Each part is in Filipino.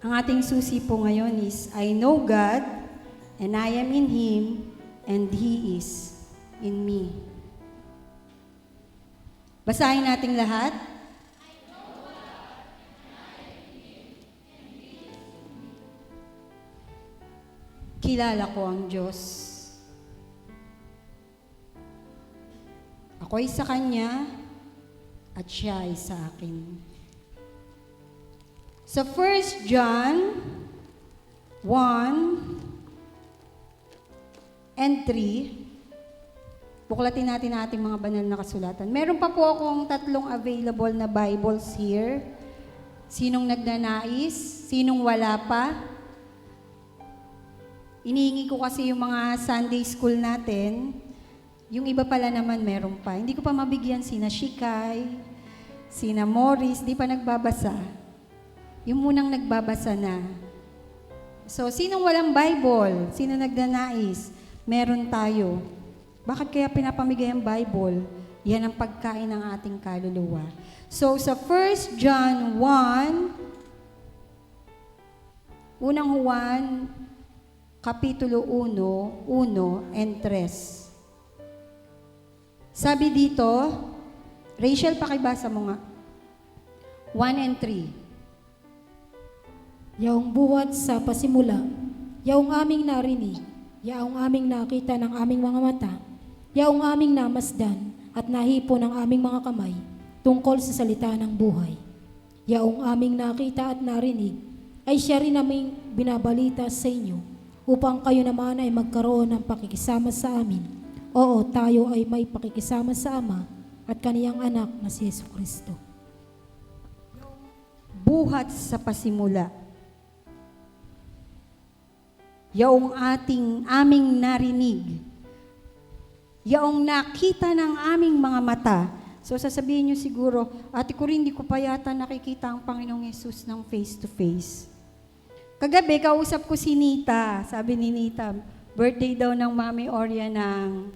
Ang ating susi po ngayon is, I know God, and I am in Him, and He is in me. Basahin nating lahat. Kilala ko ang Diyos. Ako'y sa Kanya, at Siya ay sa akin. Sa 1 John 1 and 3, buklatin natin ang ating mga banal na kasulatan. Meron pa po akong 3 available na Bibles here. Sinong nagnanais? Sinong wala pa? Inihingi ko kasi yung mga Sunday school natin. Yung iba pala naman meron pa. Hindi ko pa mabigyan sina Shikay, sina Morris, di pa nagbabasa. Yung munang nagbabasa na. So, sinong walang Bible? Sino nagnanais? Meron tayo. Bakit kaya pinapamigay ang Bible? Yan ang pagkain ng ating kaluluwa. So, sa 1 John 1, unang Juan, Kapitulo 1, 1 and 3. Sabi dito, Rachel, pakibasa mo nga. 1 and 3. Yaong buhat sa pasimula, yaong aming narinig, yaong aming nakita ng aming mga mata, yaong aming namasdan at nahipo ng aming mga kamay tungkol sa salita ng buhay. Yaong aming nakita at narinig ay siya rin naming binabalita sa inyo upang kayo naman ay magkaroon ng pakikisama sa amin. Oo, tayo ay may pakikisama sa Ama at kaniyang anak na si Jesucristo. Buhat sa pasimula. Yaong aming narinig. Yaong nakita ng aming mga mata. So sasabihin nyo siguro, Ate Corinne, hindi ko pa yata nakikita ang Panginoong Yesus ng face to face. Kagabi, kausap ko si Nita. Sabi ni Nita, birthday daw ng Mami Oria ng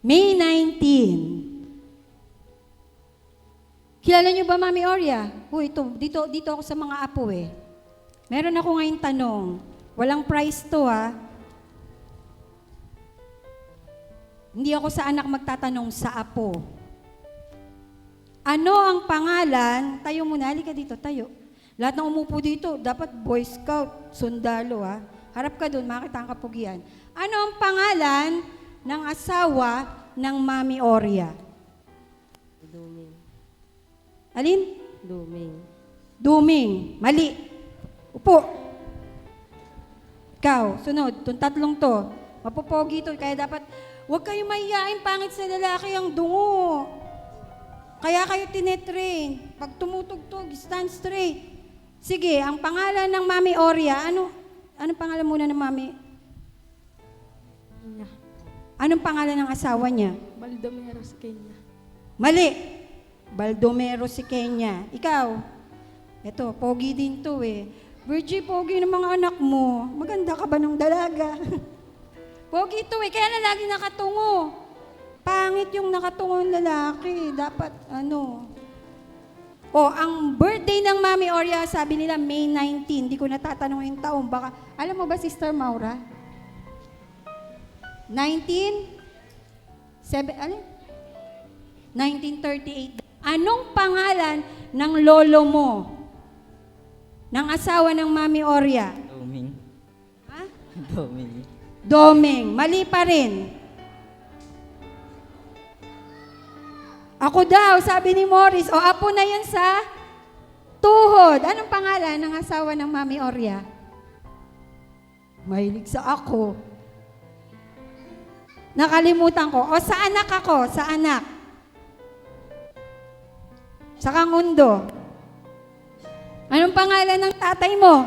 May 19. Kilala niyo ba Mami Oria? Dito ako sa mga apo eh. Meron ako ngayong tanong. Walang price to ha. Hindi ako sa anak magtatanong, sa apo. Ano ang pangalan? Tayo muna, halika dito, tayo. Lahat ng umupo dito, dapat Boy Scout, sundalo ha. Harap ka doon, makita ang kapugian. Ano ang pangalan ng asawa ng Mami Oria? Duming. Alin? Duming. Duming. Mali. Upo. Ikaw, sunod. Itong tatlong to. Mapopogi to. Kaya dapat, huwag kayo mahihain, pangit sa lalaki ang dungo. Kaya kayo tinetrain. Pag tumutugtog, stand straight. Sige, ang pangalan ng Mami Oria, anong pangalan muna ng Mami? Kenya. Anong pangalan ng asawa niya? Baldomero sa Kenya. Mali. Baldomero si Kenya. Ikaw? Eto, pogi din to eh. Virgie, pogi ng mga anak mo. Maganda ka ba ng dalaga? Pogi to eh, kaya na lagi nakatungo. Pangit yung nakatungong lalaki. Dapat, ang birthday ng Mami Oria, sabi nila May 19. Hindi ko natatanong yung taon. Baka, alam mo ba, Sister Maura? 1938. Anong pangalan ng lolo mo? Ng asawa ng Mami Oria? Duming. Ha? Duming. Domeng. Mali pa rin. Ako daw, sabi ni Morris, apo na yan sa tuhod. Anong pangalan ng asawa ng Mami Oria? Mahilig sa ako. Nakalimutan ko. Sa anak ako, sa anak. Sa Kangundo. Anong pangalan ng tatay mo?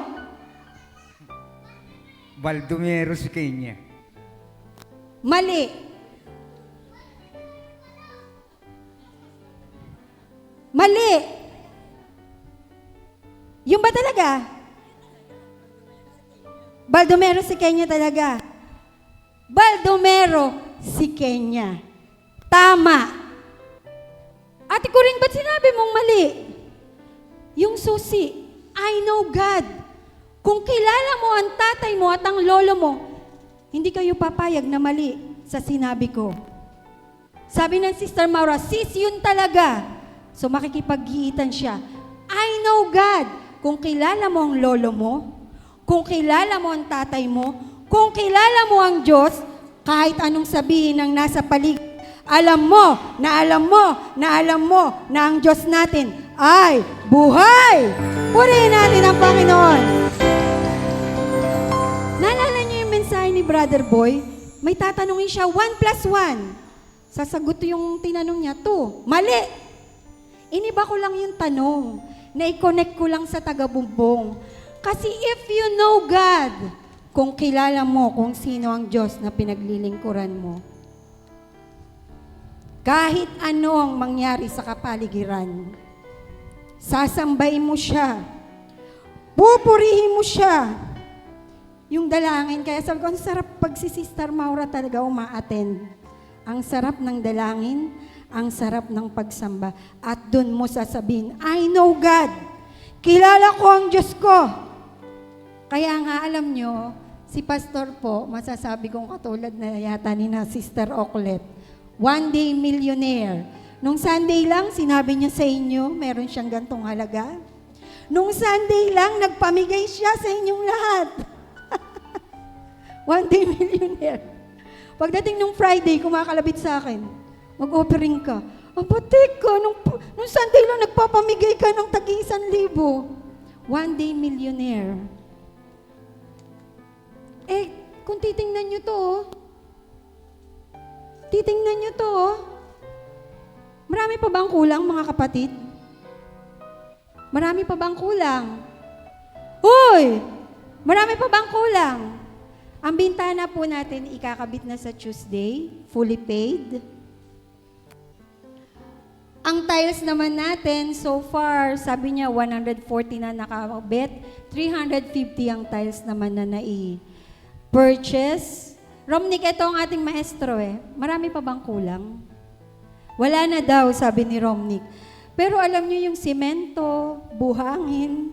Baldomero sa Kenya. Mali. Mali. Yung ba talaga? Baldomero si Kenya talaga. Baldomero si Kenya. Tama. Ate Corinne, ba't sinabi mong mali? Yung susi. I know God. Kung kilala mo ang tatay mo at ang lolo mo, hindi kayo papayag na mali sa sinabi ko. Sabi ng Sister Maura, sis, yun talaga. So makikipaghiitan siya. I know God. Kung kilala mo ang lolo mo, kung kilala mo ang tatay mo, kung kilala mo ang Diyos, kahit anong sabihin ng nasa paligid, alam mo na alam mo na alam mo na ang Diyos natin ay buhay. Purihin natin ang Panginoon. Naalala niyo yung mensahe ni Brother Boy? May tatanungin siya, 1 plus 1. Sasagot yung tinanong niya, 2. Mali. Iniba ko lang yung tanong. Na-connect ko lang sa taga-bumbong. Kasi if you know God, kung kilala mo kung sino ang Diyos na pinaglilingkuran mo, kahit ano ang mangyari sa kapaligiran, sasambahin mo siya, pupurihin mo siya, yung dalangin. Kaya sabi ko, ang sarap pag si Sister Maura talaga uma-attend. Ang sarap ng dalangin, ang sarap ng pagsamba. At dun mo sasabihin, I know God. Kilala ko ang Diyos ko. Kaya nga alam nyo, si Pastor po, masasabi kong katulad na yata ni na Sister Oklet, one day millionaire. Nung Sunday lang, sinabi niya sa inyo, meron siyang gantong halaga. Nung Sunday lang, nagpamigay siya sa inyong lahat. One day millionaire. Pagdating nung Friday, kumakalabit sa akin, mag-offering ka. Abatik ka, nung Sunday lang nagpapamigay ka ng tagi-1,000. One day millionaire. Kung titingnan nyo to, titingnan nyo to, marami pa bang kulang, mga kapatid? Marami pa bang kulang? Hoy! Marami pa bang kulang? Ang bintana po natin, ikakabit na sa Tuesday, fully paid. Ang tiles naman natin, so far, sabi niya, 140 na nakabit, 350 ang tiles naman na purchase. Romnick, ito ang ating maestro Marami pa bang kulang? Wala na daw, sabi ni Romnick. Pero alam niyo yung simento, buhangin,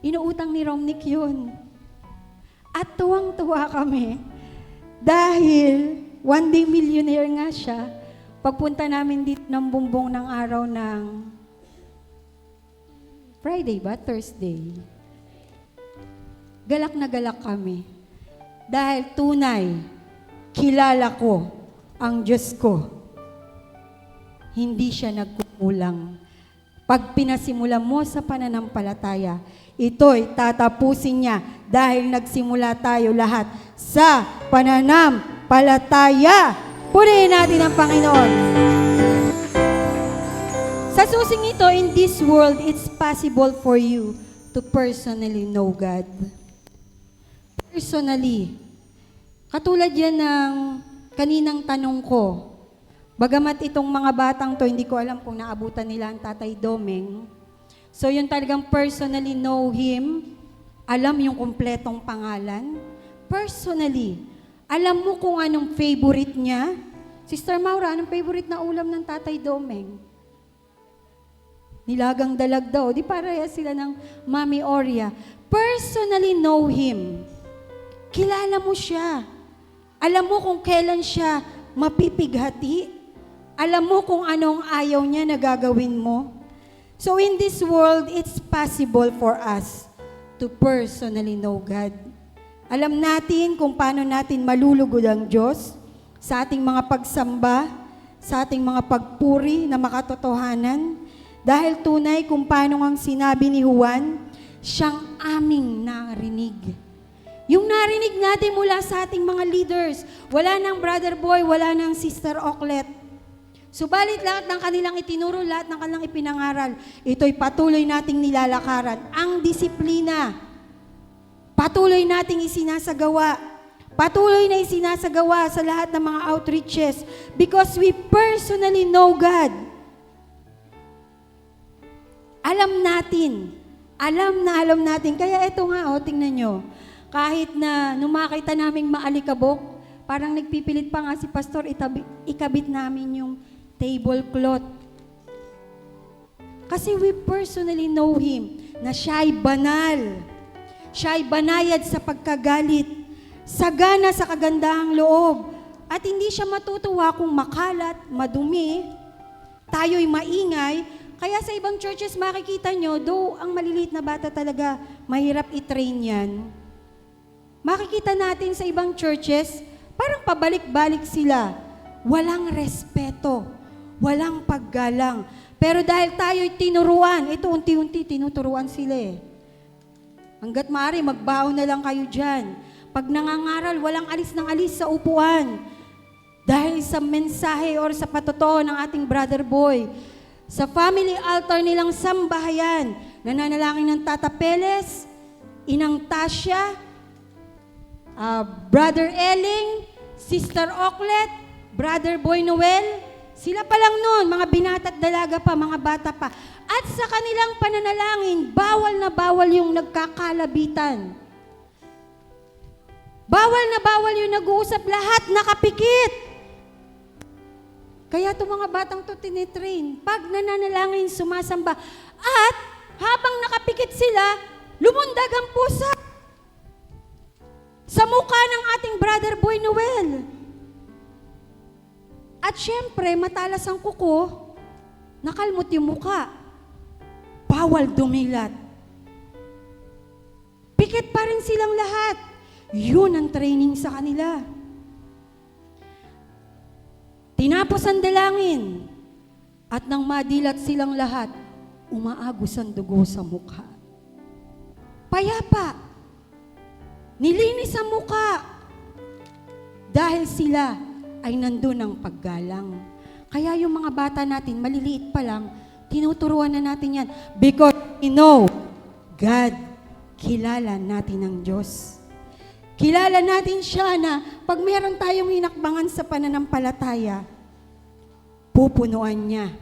inuutang ni Romnick yun. At tuwang-tuwa kami dahil one day millionaire nga siya. Pagpunta namin dito ng bumbong ng araw ng Friday ba? Thursday. Galak na galak kami. Dahil tunay, kilala ko ang Diyos ko. Hindi siya nagkukulang. Pag pinasimula mo sa pananampalataya, ito'y tatapusin niya dahil nagsimula tayo lahat sa pananampalataya. Purihin natin ang Panginoon. Sa susing ito, in this world, it's possible for you to personally know God. Personally. Katulad yan ng kaninang tanong ko. Bagamat itong mga batang to, hindi ko alam kung naabutan nila ang Tatay Domeng. So yun talagang personally know Him, alam yung kumpletong pangalan. Personally, alam mo kung anong favorite niya. Sister Maura, anong favorite na ulam ng Tatay Domeng? Nilagang dalag daw. Di pareha sila ng Mami Oria. Personally know Him. Kilala mo siya. Alam mo kung kailan siya mapipighati. Alam mo kung anong ayaw niya na gagawin mo. So in this world, it's possible for us to personally know God. Alam natin kung paano natin malulugod ang Diyos sa ating mga pagsamba, sa ating mga pagpuri na makatotohanan. Dahil tunay kung paano ang sinabi ni Juan, siyang aming narinig. Yung narinig natin mula sa ating mga leaders, wala nang Brother Boy, wala nang Sister Oklet. Subalit lahat ng kanilang itinuro, lahat ng kanilang ipinangaral, ito'y patuloy nating nilalakaran. Ang disiplina, patuloy nating isinasagawa. Patuloy na isinasagawa sa lahat ng mga outreaches because we personally know God. Alam natin. Kaya ito nga, tingnan nyo. Kahit na numakita naming maalikabok, parang nagpipilit pa nga si Pastor, ikabit namin yung tablecloth. Kasi we personally know Him na siya ay banal. Siya ay banayad sa pagkagalit, sagana sa kagandahang loob, at hindi siya matutuwa kung makalat, madumi, tayo'y maingay. Kaya sa ibang churches makikita nyo, though ang maliliit na bata talaga, mahirap i-train yan. Makikita natin sa ibang churches, parang pabalik-balik sila. Walang respeto, walang paggalang. Pero dahil tayo'y tinuruan, ito unti-unti tinuturuan sila eh. Hanggat maaari, magbaon na lang kayo dyan. Pag nangangaral, walang alis ng alis sa upuan. Dahil sa mensahe or sa patotoo ng ating brother boy. Sa family altar nilang sambahayan, nananalangin ng Tata Peles, Inang Tasya, Brother Eling, Sister Oklet, Brother Boy Noel, sila pa lang noon, mga binata at dalaga pa, mga bata pa. At sa kanilang pananalangin, bawal na bawal yung nagkakalabitan. Bawal na bawal yung nag-uusap, lahat nakapikit. Kaya itong mga batang to tinitrain, pag nananalangin, sumasamba, at habang nakapikit sila, lumundag ang pusa sa mukha ng ating Brother Boy Noel. At syempre, matalas ang kuko, nakalmot yung mukha. Bawal dumilat. Pikit pa rin silang lahat. Yun ang training sa kanila. Tinapos ang dalangin, at nang madilat silang lahat, umaagos ang dugo sa mukha. Payapa, nilinis ang mukha, dahil sila ay nandun ang paggalang. Kaya yung mga bata natin, maliliit pa lang, tinuturuan na natin yan. Because we know, God, kilala natin ang Diyos. Kilala natin siya na pag meron tayong hinakbangan sa pananampalataya, pupunuan niya.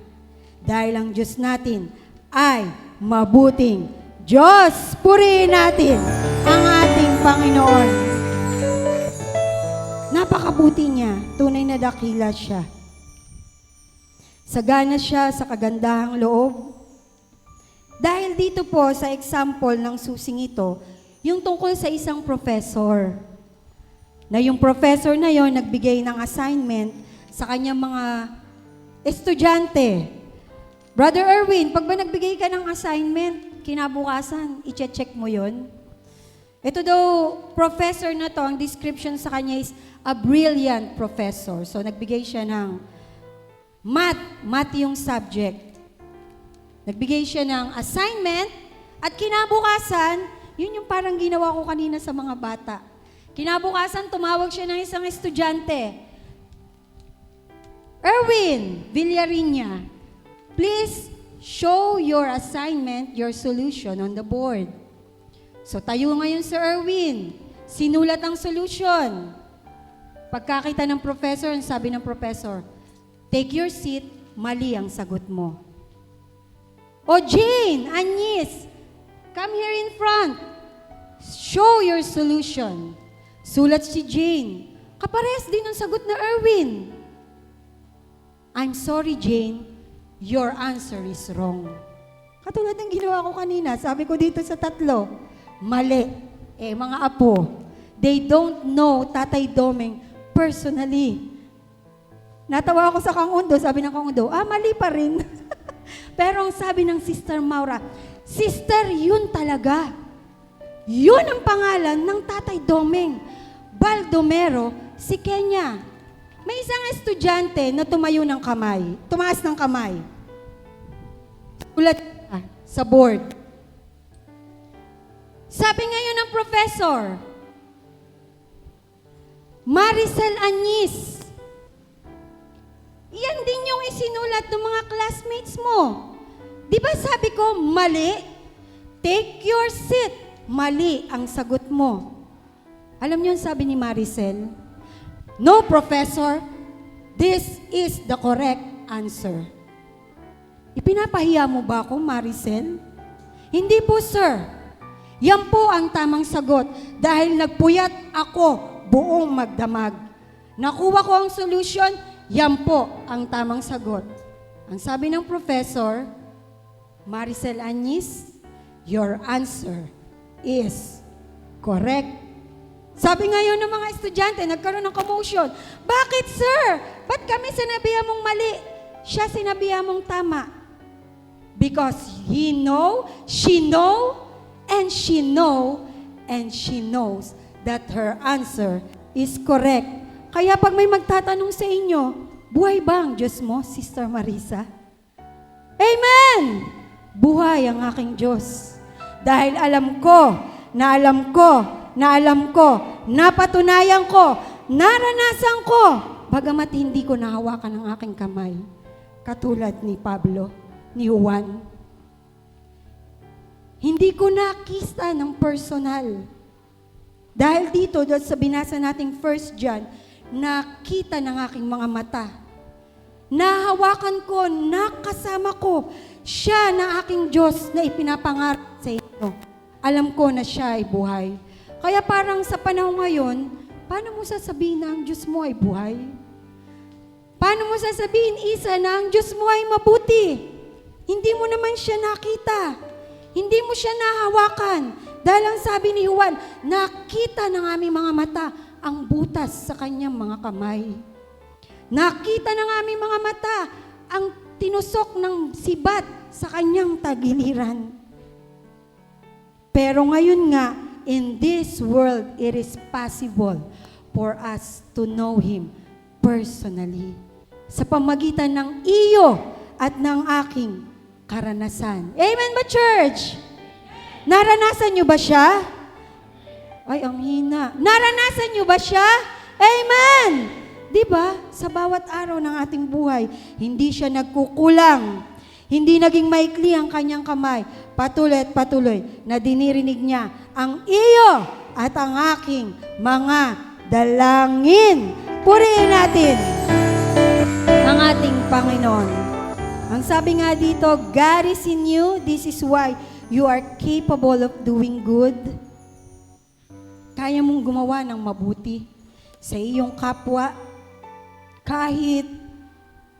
Dahil ang Diyos natin ay mabuting Diyos. Purihin natin ang ating Panginoon. Napakabuti niya. Tunay na dakila siya. Sagana siya sa kagandahang loob. Dahil dito po sa example ng susing ito, yung tungkol sa isang professor, na yung professor na yon nagbigay ng assignment sa kanyang mga estudyante. Brother Erwin, pag ba nagbigay ka ng assignment, kinabukasan, i-check mo yon. Ito daw, professor na to, ang description sa kanya is a brilliant professor. So, nagbigay siya ng math yung subject. Nagbigay siya ng assignment, at kinabukasan, yun yung parang ginawa ko kanina sa mga bata. Kinabukasan, tumawag siya ng isang estudyante. Erwin Villariña, please show your assignment, your solution on the board. So tayo ngayon si Erwin, sinulat ang solution. Pagkakita ng professor, sabi ng professor, take your seat, mali ang sagot mo. O Jane, Agnes, come here in front. Show your solution. Sulat si Jane. Kapares din ang sagot na Erwin. I'm sorry, Jane. Your answer is wrong. Katulad ng ginawa ko kanina, sabi ko dito sa tatlo, mali. Mga apo, they don't know Tatay Domeng personally. Natawa ako sa Kang Undo, sabi ng Kang Undo, mali pa rin. Pero ang sabi ng Sister Maura, Sister, yun talaga. Yun ang pangalan ng Tatay Domeng. Baldomero, si Kenya. May isang estudyante na tumayo ng kamay, tumaas ng kamay. Ulat sa board. Sabi ngayon ng professor, Maricel Agnes, yan din yung isinulat ng mga classmates mo. Di ba sabi ko, mali? Take your seat. Mali ang sagot mo. Alam niyo ang sabi ni Maricel? No, professor. This is the correct answer. Ipinapahiya mo ba ako, Maricel? Hindi po, sir. Yan po ang tamang sagot dahil nagpuyat ako buong magdamag. Nakuha ko ang solution, yan po ang tamang sagot. Ang sabi ng professor, Maricel Añis, your answer is correct. Sabi ngayon ng mga estudyante, nagkaroon ng commotion. Bakit, sir? Ba't kami sinabihan mong mali? Siya sinabihan mong tama. Because he know, she know, and she know, and she knows that her answer is correct. Kaya pag may magtatanong sa inyo, buhay ba ang Diyos mo, Sister Marisa? Amen! Buhay ang aking Diyos. Dahil alam ko, napatunayan ko, naranasan ko, bagamat hindi ko nahawakan ang aking kamay. Katulad ni Pablo, ni Juan. Hindi ko nakita ng personal. Dahil dito, doon sa binasa nating 1 John, nakita ng aking mga mata. Nahawakan ko, nakasama ko, siya na aking Diyos na ipinapangarap sa inyo. Alam ko na siya ay buhay. Kaya parang sa panahon ngayon, paano mo sasabihin na ang Diyos mo ay buhay? Paano mo sasabihin, Isa, na ang Diyos mo ay mabuti? Hindi mo naman siya nakita. Hindi mo siya nahawakan. Dahil ang sabi ni Juan, nakita ng aming mga mata ang butas sa kanyang mga kamay. Nakita ng aming mga mata ang tinusok ng sibat sa kanyang tagiliran. Pero ngayon nga, in this world, it is possible for us to know Him personally. Sa pamagitan ng iyo at ng aking karanasan. Amen ba, church? Naranasan niyo ba siya? Ay, ang hina. Naranasan niyo ba siya? Amen! Di ba? Sa bawat araw ng ating buhay, hindi siya nagkukulang. Hindi naging maikli ang kanyang kamay. Patuloy at patuloy na dinirinig niya ang iyo at ang aking mga dalangin. Purihin natin ang ating Panginoon. Ang sabi nga dito, God is in you, this is why you are capable of doing good. Kaya mong gumawa ng mabuti sa iyong kapwa, kahit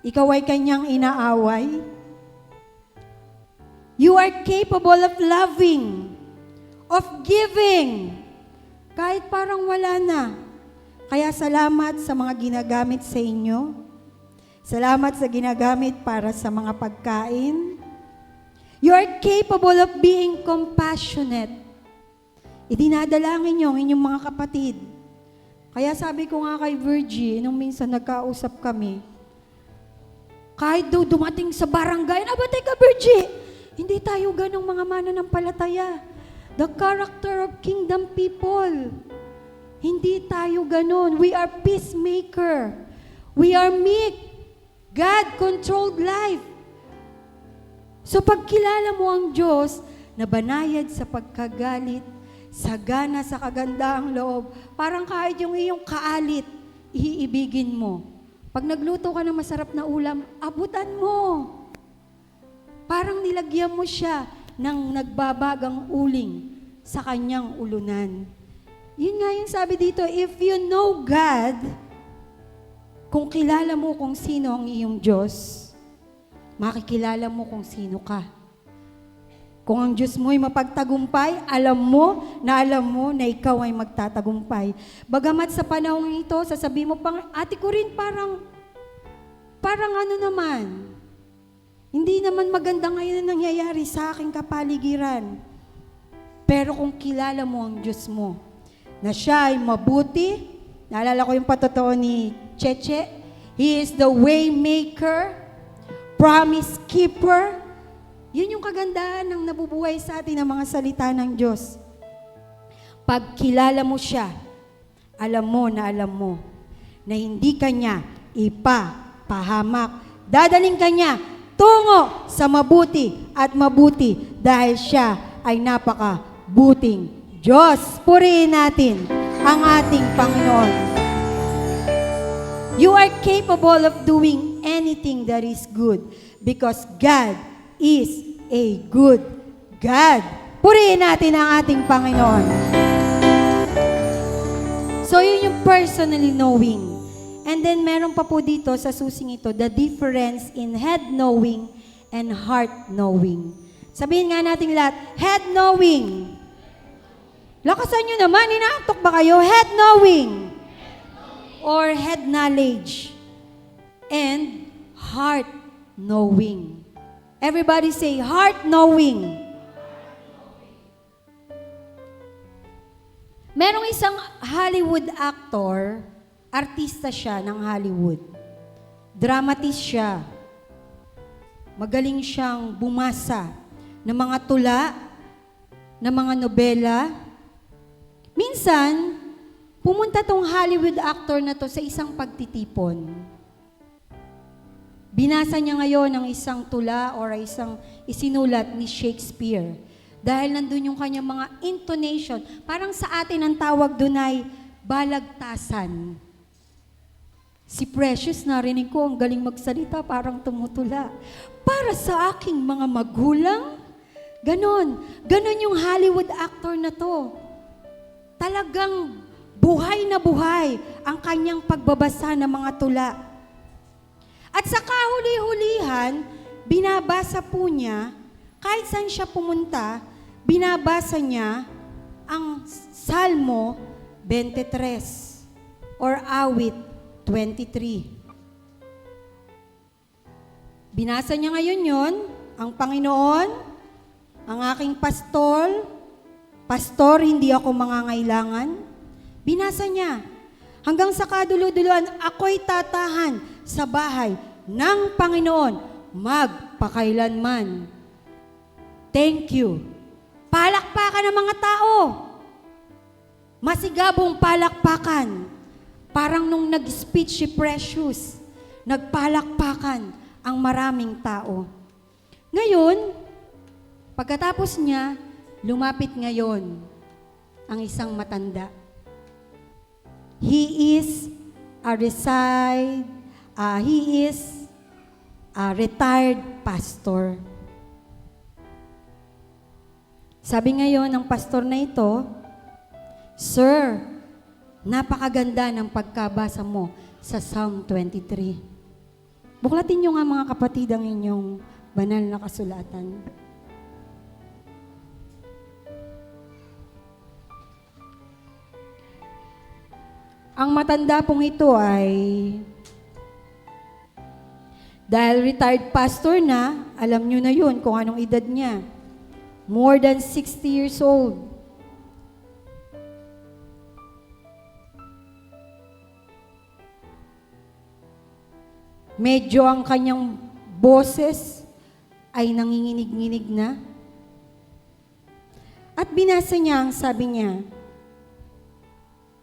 ikaw ay kanyang inaaway. You are capable of loving, of giving, kahit parang wala na. Kaya salamat sa mga ginagamit sa inyo. Salamat sa ginagamit para sa mga pagkain. You are capable of being compassionate. Idinadalangin niyo ang inyong mga kapatid. Kaya sabi ko nga kay Virgie, nung minsan nagkausap kami, kahit daw dumating sa barangay, teka Virgie, hindi tayo ganong mga mananampalataya. The character of kingdom people. Hindi tayo ganon. We are peacemaker. We are meek. God-controlled life. So pagkilala mo ang Diyos na banayad sa pagkagalit, sagana sa kagandaang loob, parang kahit yung iyong kaalit, iibigin mo. Pag nagluto ka ng masarap na ulam, abutan mo. Parang nilagyan mo siya ng nagbabagang uling sa kanyang ulunan. Yun nga yung sabi dito, if you know God, kung kilala mo kung sino ang iyong Diyos, makikilala mo kung sino ka. Kung ang Diyos mo'y mapagtagumpay, alam mo na ikaw ay magtatagumpay. Bagamat sa panahon ito, sasabihin mo pang, ate ko rin parang ano naman, hindi naman maganda ngayon ang nangyayari sa aking kapaligiran. Pero kung kilala mo ang Diyos mo, na siya ay mabuti, naalala ko yung patotoo ni Cheche, He is the way maker, promise keeper. Yun yung kagandahan ng nabubuhay sa atin ng mga salita ng Diyos. Pag kilala mo siya, alam mo na hindi ka niya ipapahamak. Dadaling ka niya tungo sa mabuti at mabuti dahil siya ay napakabuting Diyos. Purihin natin ang ating Panginoon. You are capable of doing anything that is good because God is a good God. Purihin natin ang ating Panginoon. So, yun yung personally knowing. And then, meron pa po dito sa susing ito, the difference in head knowing and heart knowing. Sabihin nga natin lahat, head knowing. Lakasan nyo naman, inaantok ba kayo? Head knowing. Or head knowledge. And heart knowing. Everybody say, heart knowing. Merong isang Hollywood actor, artista siya ng Hollywood. Dramatist siya. Magaling siyang bumasa ng mga tula, ng mga nobela. Minsan, pumunta tong Hollywood actor na to sa isang pagtitipon. Binasa niya ngayon ng isang tula or isang isinulat ni Shakespeare. Dahil nandun yung kanyang mga intonation. Parang sa atin ang tawag dun ay balagtasan. Si Precious, narinig ko, ang galing magsalita, parang tumutula. Para sa aking mga magulang, ganon. Ganon yung Hollywood actor na to. Talagang buhay na buhay ang kanyang pagbabasa ng mga tula. At sa kahuli-hulihan, binabasa po niya, kahit saan siya pumunta, binabasa niya ang Salmo 23 or Awit 23. Binasa niya ngayon yon, ang Panginoon, ang aking pastor, hindi ako mangangailangan. Binasa niya. Hanggang sa kaduluduluan, ako'y tatahan sa bahay ng Panginoon magpakailanman. Thank you. Palakpakan ng mga tao. Masigabong palakpakan. Parang nung nag-speech si Precious, nagpalakpakan ang maraming tao. Ngayon, pagkatapos niya, lumapit ngayon ang isang matanda. He is a retired pastor. Sabi ngayon ng pastor na ito, Sir, napakaganda ng pagkabasa mo sa Psalm 23. Buklatin niyo nga mga kapatid ang inyong banal na kasulatan. Ang matanda pong ito ay, dahil retired pastor na, alam nyo na yun kung anong edad niya. More than 60 years old. Medyo ang kanyang boses ay nanginginig-nginig na. At binasa niya ang sabi niya,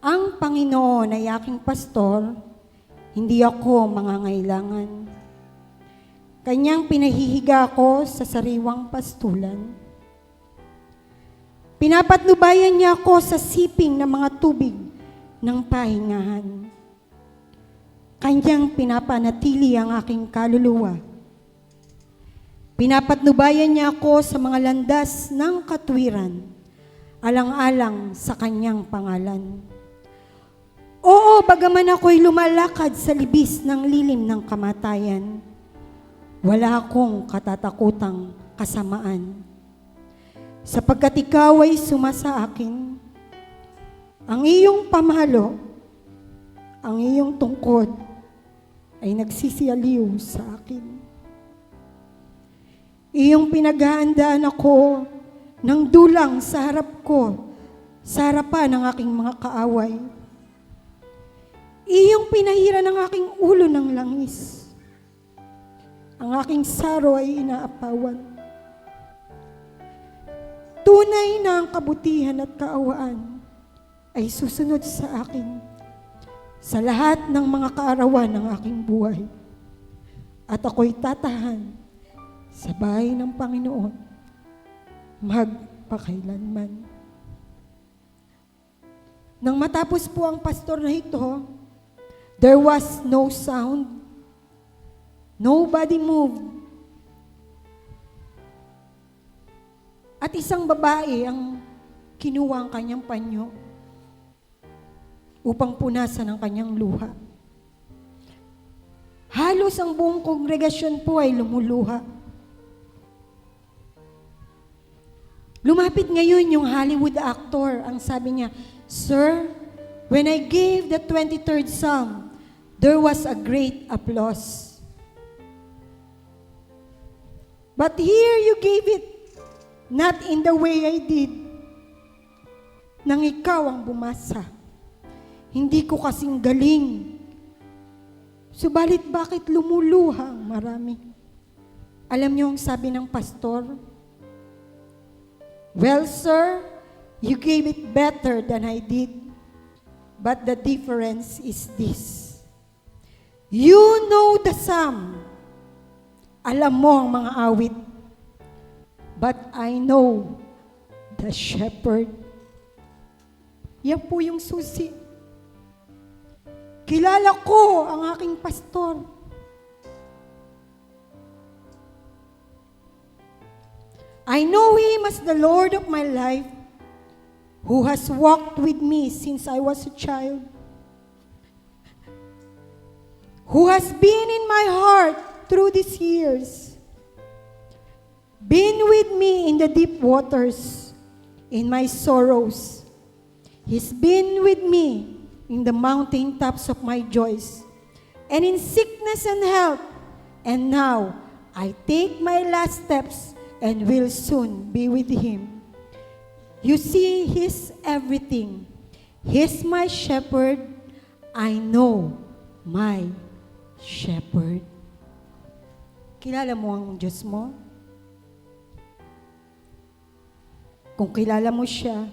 ang Panginoon ay aking pastor, hindi ako mangangailangan. Kanyang pinahihiga ako sa sariwang pastulan. Pinapatnubayan niya ako sa siping ng mga tubig ng pahingahan. Kanyang pinapanatili ang aking kaluluwa. Pinapatnubayan niya ako sa mga landas ng katwiran, alang-alang sa kanyang pangalan. Oo, bagaman ako'y lumalakad sa libis ng lilim ng kamatayan, wala akong katatakutang kasamaan. Sapagkat ikaw ay sumasa akin, ang iyong pamalo, ang iyong tungkod ay nagsisialiw sa akin. Iyong pinaghahandaan ako ng dulang sa harap ko, sa harapan ng aking mga kaaway. Iyong pinahira ng aking ulo ng langis. Ang aking saro ay inaapawan. Tunay na ang kabutihan at kaawaan ay susunod sa akin sa lahat ng mga kaarawan ng aking buhay. At ako'y tatahan sa bahay ng Panginoon magpakailanman. Nang matapos po ang pastor na ito, there was no sound. Nobody moved. At isang babae ang kinuha ang kanyang panyo upang punasan ang kanyang luha. Halos ang buong kongregasyon po ay lumuluha. Lumapit ngayon yung Hollywood actor. Ang sabi niya, "Sir, when I gave the 23rd Psalm, there was a great applause. But here you gave it, not in the way I did, nang ikaw ang bumasa. Hindi ko kasing galing. Subalit bakit lumuluha ang marami?" Alam niyo ang sabi ng pastor? "Well, sir, you gave it better than I did. But the difference is this. You know the psalm. Alam mo ang mga awit. But I know the shepherd." Yan po yung susi. Kilala ko ang aking pastor. I know Him as the Lord of my life, who has walked with me since I was a child, who has been in my heart through these years, been with me in the deep waters, in my sorrows. He's been with me in the mountain tops of my joys, and in sickness and health. And now, I take my last steps and will soon be with Him. You see, He's everything. He's my shepherd. I know my shepherd. Kilala mo ang Diyos mo? Kung kilala mo siya,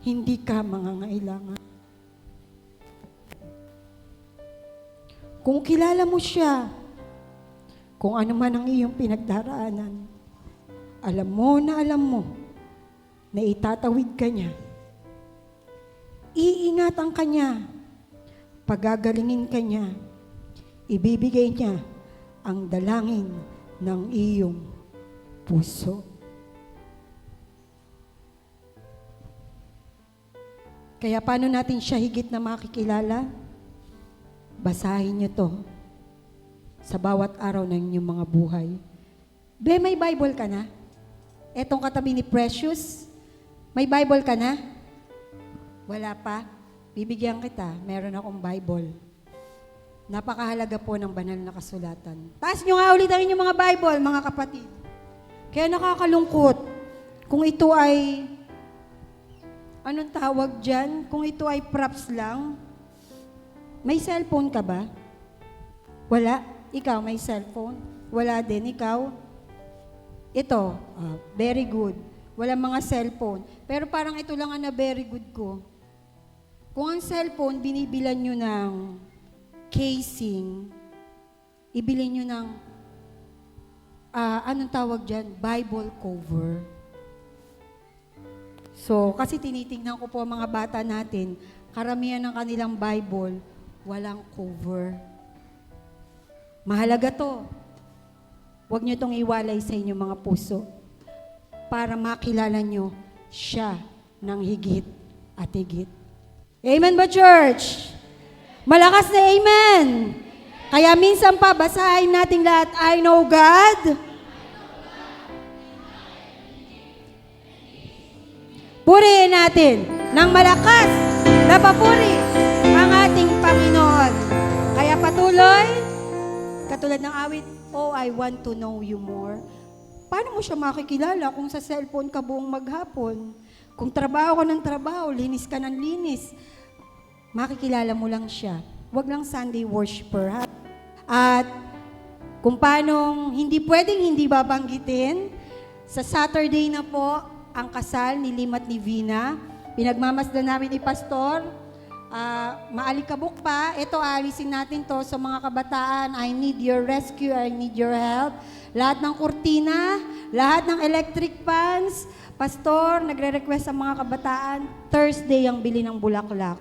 hindi ka mangangailangan. Kung kilala mo siya, kung ano man ang iyong pinagdaraanan, alam mo na itatawid ka niya. Iingatan ka niya. Pagagalingin ka niya. Ibibigay niya ang dalangin ng iyong puso. Kaya paano natin siya higit na makikilala? Basahin niyo to sa bawat araw ng inyong mga buhay. Be, may Bible ka na? Etong katabi ni Precious, may Bible ka na? Wala pa? Bibigyan kita, meron akong Bible. Napakahalaga po ng banal na kasulatan. Taas nyo nga ulit ang inyong mga Bible, mga kapatid. Kaya nakakalungkot kung ito ay, anong tawag dyan? Kung ito ay props lang. May cellphone ka ba? Wala? Ikaw, may cellphone? Wala din. Ikaw? Ito, very good. Wala mga cellphone. Pero parang ito lang ang na very good ko. Kung ang cellphone, binibilan nyo ng casing, ibili nyo ng, anong tawag dyan? Bible cover. So, kasi tinitingnan ko po ang mga bata natin, karamihan ng kanilang Bible, walang cover. Mahalaga to. Huwag nyo itong iwalay sa inyong mga puso para makilala nyo siya ng higit at higit. Amen ba, church? Malakas na amen. Kaya minsan pa, basahin natin lahat, I know God. Purihin natin ng malakas na papuri ang ating Panginoon. Kaya patuloy, katulad ng awit, "Oh, I want to know you more." Paano mo siya makikilala kung sa cellphone ka buong maghapon? Kung trabaho ka ng trabaho, linis ka ng linis, makikilala mo lang siya. Huwag lang Sunday worshiper, ha? At kung paano hindi pwedeng hindi babanggitin, sa Saturday na po, ang kasal ni Lim at ni Vina. Pinagmamasdan namin ni Pastor. Maalikabok pa. Ito, alisin natin to sa mga kabataan. I need your rescue. I need your help. Lahat ng kurtina, lahat ng electric fans. Pastor, nagre-request sa mga kabataan, Thursday ang bili ng bulaklak.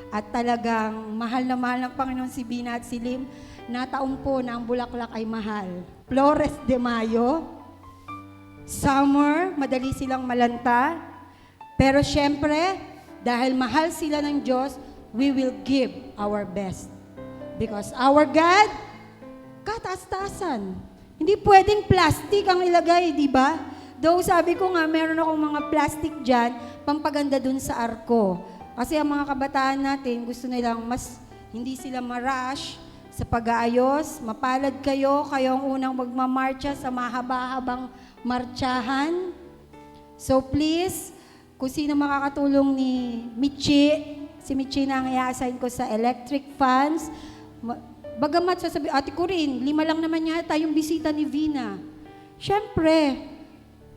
At talagang mahal ng Panginoon si Vina at si Lim. Nataon po na ang bulaklak ay mahal. Flores de Mayo. Summer, madali silang malanta. Pero syempre, dahil mahal sila ng Diyos, we will give our best. Because our God, kataas-taasan. Hindi pwedeng plastic ang ilagay, di ba? Though sabi ko nga, meron akong mga plastic dyan, pampaganda dun sa arko. Kasi ang mga kabataan natin, gusto nilang mas hindi sila ma-rush sa pag-aayos. Mapalad kayo, kayo ang unang magmamarcha sa mahaba-habang martsahan. So please, kung sino makakatulong ni Michi, si Michi na ang i-assign ko sa electric fans. Bagamat sasabi, ate ko rin, 5 lang naman yata yung bisita ni Vina. Siyempre,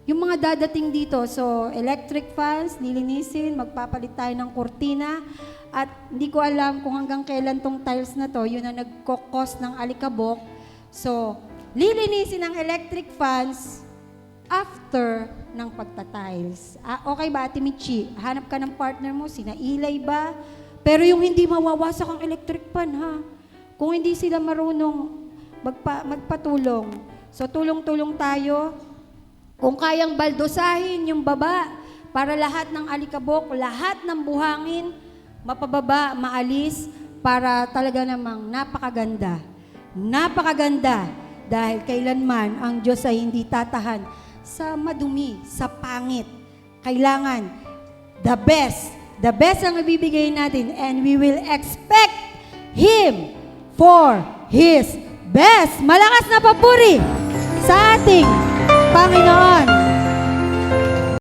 yung mga dadating dito, so electric fans, nilinisin, magpapalit tayo ng kurtina, at hindi ko alam kung hanggang kailan tong tiles na to, yun ang nagkokos ng alikabok. So, lilinisin ang electric fans after ng pagtatiles. Okay ba, Ate Michi? Hanap ka ng partner mo, sina Ilay ba? Pero yung hindi mawawasak ang electric fan, ha? Kung hindi sila marunong magpatulong. So, tulong-tulong tayo. Kung kayang baldosahin yung baba para lahat ng alikabok, lahat ng buhangin, mapababa, maalis, para talaga namang napakaganda. Napakaganda dahil kailanman ang Diyos ay hindi tatahan sa madumi, sa pangit. Kailangan the best. The best ang ibibigay natin and we will expect Him for His best. Malakas na papuri sa ating Panginoon.